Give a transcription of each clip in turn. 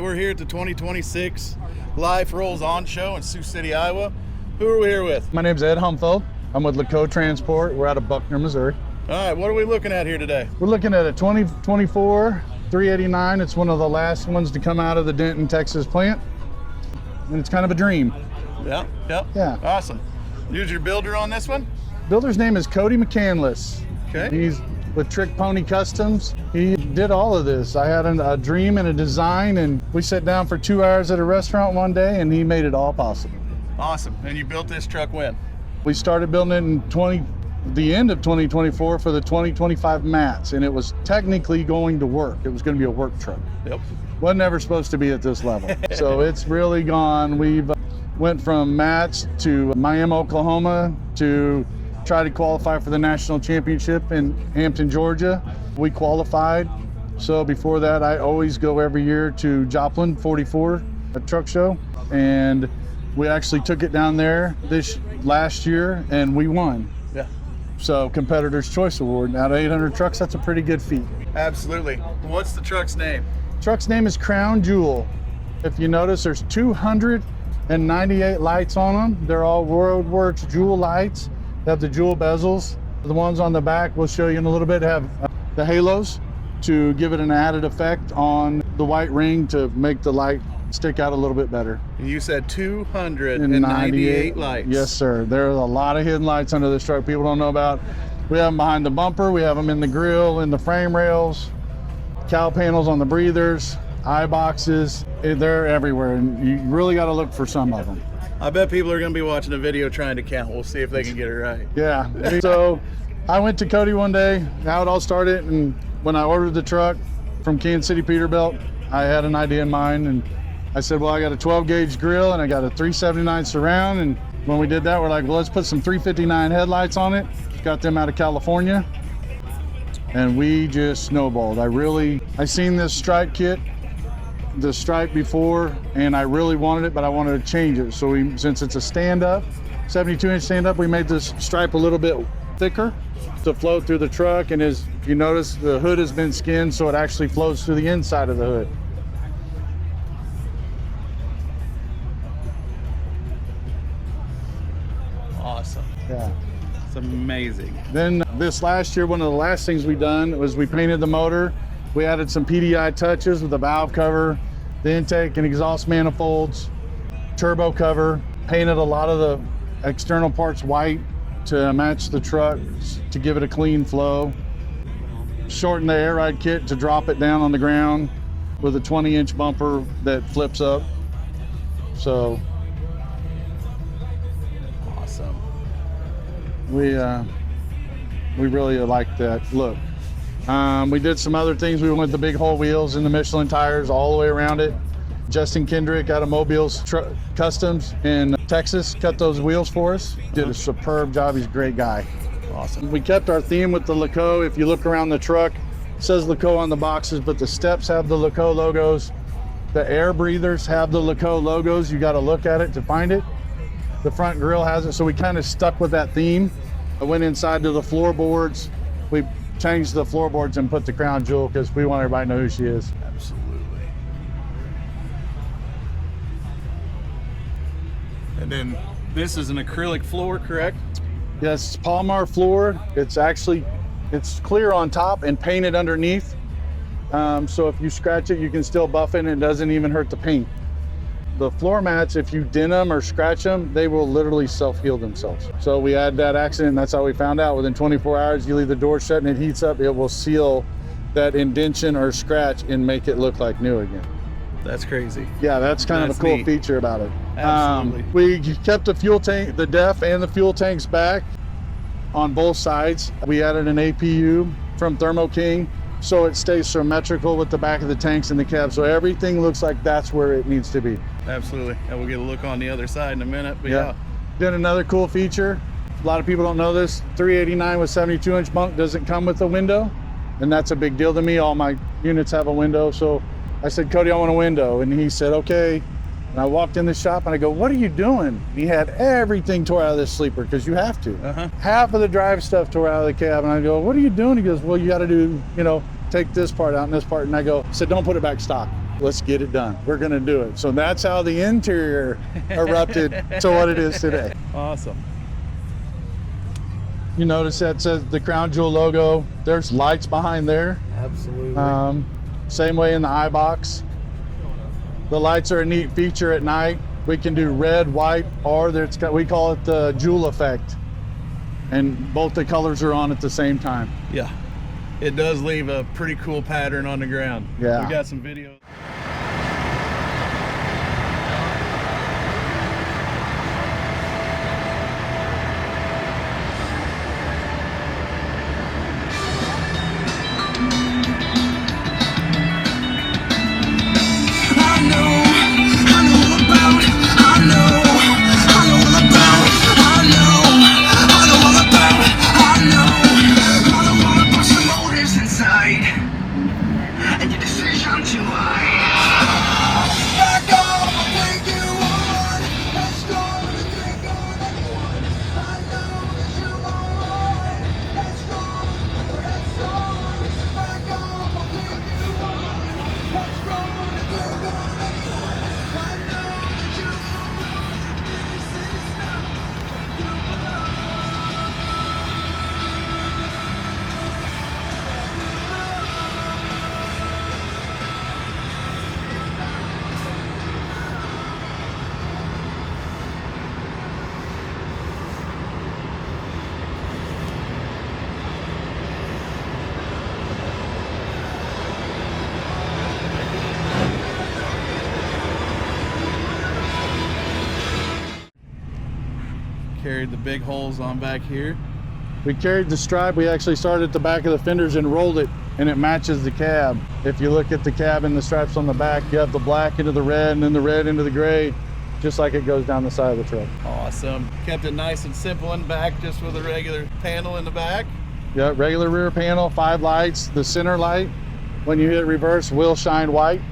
we're here at the 2026 Life Rolls On show in Sioux City, Iowa. Who are we here with? My name's Ed Homfeld. I'm with Lacoh Transport. We're out of Buckner, Missouri. All right, what are we looking at here today? We're looking at a 2024 389. It's one of the last ones to come out of the Denton, Texas plant. And it's kind of a dream. Yeah. Awesome. Who's your builder on this one? Builder's name is Cody McCandless. Okay. He's with Trick Pony Customs. He did all of this. I had a dream and a design, and we sat down for 2 hours at a restaurant one day, and he made it all possible. Awesome. And you built this truck when? We started building it in the end of 2024 for the 2025 mats, and it was technically going to work. It was going to be a work truck. Yep. Wasn't ever supposed to be at this level. So it's really gone. We've went from mats to Miami, Oklahoma, to try to qualify for the national championship in Hampton, Georgia. We qualified. So before that, I always go every year to Joplin 44, a truck show. And we actually took it down there this last year and we won. Yeah. So Competitor's Choice Award. Out of 800 trucks, that's a pretty good feat. Absolutely. What's the truck's name? Truck's name is Crown Jewel. If you notice, there's 298 lights on them. They're all WorldWorks Jewel lights. They have the jewel bezels. The ones on the back, we'll show you in a little bit, have the halos to give it an added effect on the white ring to make the light stick out a little bit better. You said 298 lights. Yes, sir. There's a lot of hidden lights under this truck people don't know about. We have them behind the bumper. We have them in the grill, in the frame rails, cowl panels on the breathers, eye boxes. They're everywhere, and you really got to look for some of them. I bet people are going to be watching a video trying to count. We'll see if they can get it right. Yeah. So I went to Cody one day, how it all started, and when I ordered the truck from Kansas City Peterbilt, I had an idea in mind, and I said, well, I got a 12 gauge grill and I got a 379 surround, and when we did that, we're like, well, let's put some 359 headlights on it. Got them out of California, and we just snowballed. I seen this stripe kit, the stripe before, and I really wanted it, but I wanted to change it. So since it's a stand-up, 72-inch stand-up, we made this stripe a little bit thicker to flow through the truck. And as you notice, the hood has been skinned, so it actually flows through the inside of the hood. Awesome. Yeah. It's amazing. Then this last year, one of the last things we done was we painted the motor. We added some PDI touches with the valve cover, the intake and exhaust manifolds, turbo cover, painted a lot of the external parts white to match the truck to give it a clean flow. Shortened the air ride kit to drop it down on the ground with a 20-inch bumper that flips up. So awesome. We really like that look. We did some other things. We went with the big hole wheels and the Michelin tires all the way around it. Justin Kendrick out of Mobile's Customs in Texas cut those wheels for us. Did a superb job. He's a great guy. Awesome. We kept our theme with the Lacoh. If you look around the truck, it says Lacoh on the boxes, but the steps have the Lacoh logos. The air breathers have the Lacoh logos. You got to look at it to find it. The front grille has it, so we kind of stuck with that theme. I went inside to the floorboards. We changed the floorboards and put the Crown Jewel because we want everybody to know who she is. Absolutely. And then this is an acrylic floor, correct? Yes, Palmar floor. It's clear on top and painted underneath. So if you scratch it, you can still buff it and it doesn't even hurt the paint. The floor mats, if you dent them or scratch them, they will literally self-heal themselves. So we had that accident, and that's how we found out. Within 24 hours, you leave the door shut and it heats up, it will seal that indention or scratch and make it look like new again. That's crazy. Yeah, that's kind of a cool feature about it. Absolutely. We kept the fuel tank, the DEF and the fuel tanks back on both sides. We added an APU from Thermo King, so it stays symmetrical with the back of the tanks and the cab. So everything looks like that's where it needs to be. Absolutely. And we'll get a look on the other side in a minute. But yeah. Then another cool feature, a lot of people don't know this, 389 with 72-inch bunk doesn't come with a window. And that's a big deal to me. All my units have a window. So I said, Cody, I want a window. And he said, okay. And I walked in the shop and I go, what are you doing? And he had everything tore out of this sleeper because you have to. Half of the drive stuff tore out of the cab. And I go, what are you doing? He goes, well, you got to do, take this part out and this part. And I said, don't put it back stock. let's get it done. We're gonna do it. So that's how the interior erupted to what it is today. Awesome. You notice that says the Crown Jewel logo. There's lights behind there. Absolutely. Same way in the eye box. The lights are a neat feature at night. We can do red, white, or we call it the jewel effect. And both the colors are on at the same time. Yeah. It does leave a pretty cool pattern on the ground. Yeah. We got some videos. Carried the big holes on back here. We carried the stripe. We actually started at the back of the fenders and rolled it, and it matches the cab. If you look at the cab and the stripes on the back, you have the black into the red and then the red into the gray, just like it goes down the side of the truck. Awesome. Kept it nice and simple in back, just with a regular panel in the back. Yeah, regular rear panel, 5 lights. The center light, when you hit reverse, will shine white.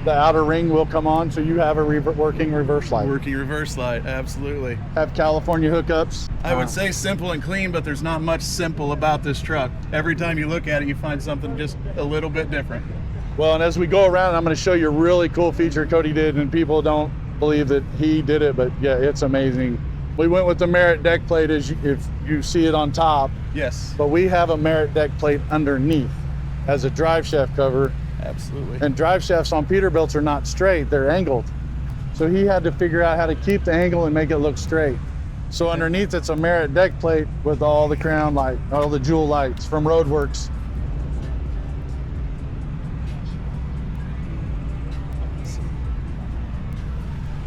The outer ring will come on, so you have a working reverse light. Working reverse light, absolutely. Have California hookups. I would say simple and clean, but there's not much simple about this truck. Every time you look at it, you find something just a little bit different. Well, and as we go around, I'm going to show you a really cool feature Cody did, and people don't believe that he did it, but yeah, it's amazing. We went with the Merit deck plate if you see it on top. Yes. But we have a Merit deck plate underneath as a drive shaft cover. Absolutely. And drive shafts on Peterbilts are not straight, they're angled. So he had to figure out how to keep the angle and make it look straight. So underneath it's a Merit deck plate with all the crown light, all the jewel lights from Roadworks.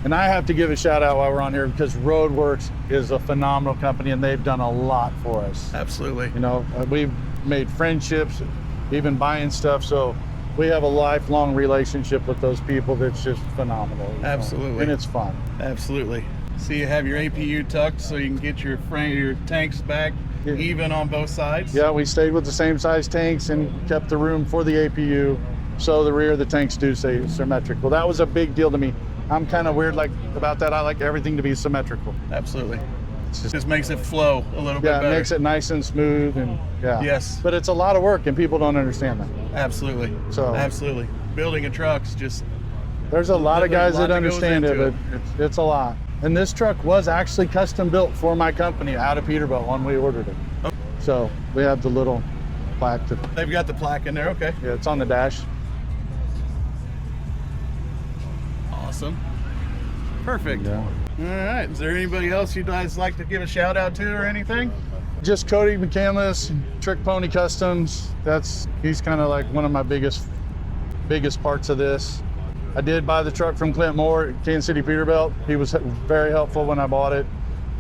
And I have to give a shout out while we're on here, because Roadworks is a phenomenal company and they've done a lot for us. Absolutely. You know, we've made friendships, even buying stuff. So we have a lifelong relationship with those people that's just phenomenal. Absolutely. And it's fun. Absolutely. So you have your APU tucked so you can get your tanks back even on both sides? Yeah, we stayed with the same size tanks and kept the room for the APU, so the rear of the tanks do stay symmetrical. That was a big deal to me. I'm kind of weird about that. I like everything to be symmetrical. Absolutely. It just makes it flow a little bit better. Yeah, it makes it nice and smooth, and yeah. Yes. But it's a lot of work and people don't understand that. Absolutely. So absolutely. Building a truck's just... There's a lot of guys that understand it, but it's a lot. And this truck was actually custom built for my company out of Peterbilt when we ordered it. Okay. So we have the little plaque. They've got the plaque in there, okay. Yeah, it's on the dash. Awesome. Perfect. Yeah. All right. Is there anybody else you guys like to give a shout out to or anything? Just Cody McCandless, Trick Pony Customs. He's kind of like one of my biggest parts of this. I did buy the truck from Clint Moore at Kansas City Peterbilt. He was very helpful when I bought it.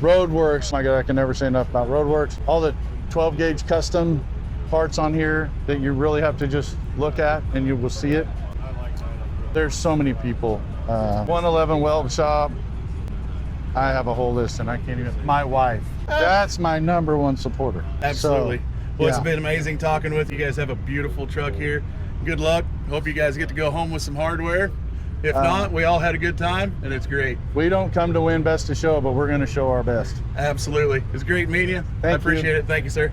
Roadworks, my God, I can never say enough about Roadworks. All the 12 gauge custom parts on here that you really have to just look at and you will see it. There's so many people. 111 Weld Shop. I have a whole list and I can't even. My wife. That's my #1 supporter. Absolutely. So, well, yeah. It's been amazing talking with you. You guys have a beautiful truck here. Good luck. Hope you guys get to go home with some hardware. If not, we all had a good time and it's great. We don't come to win best of show, but we're going to show our best. Absolutely. It's great meeting you. I appreciate it. Thank you, sir.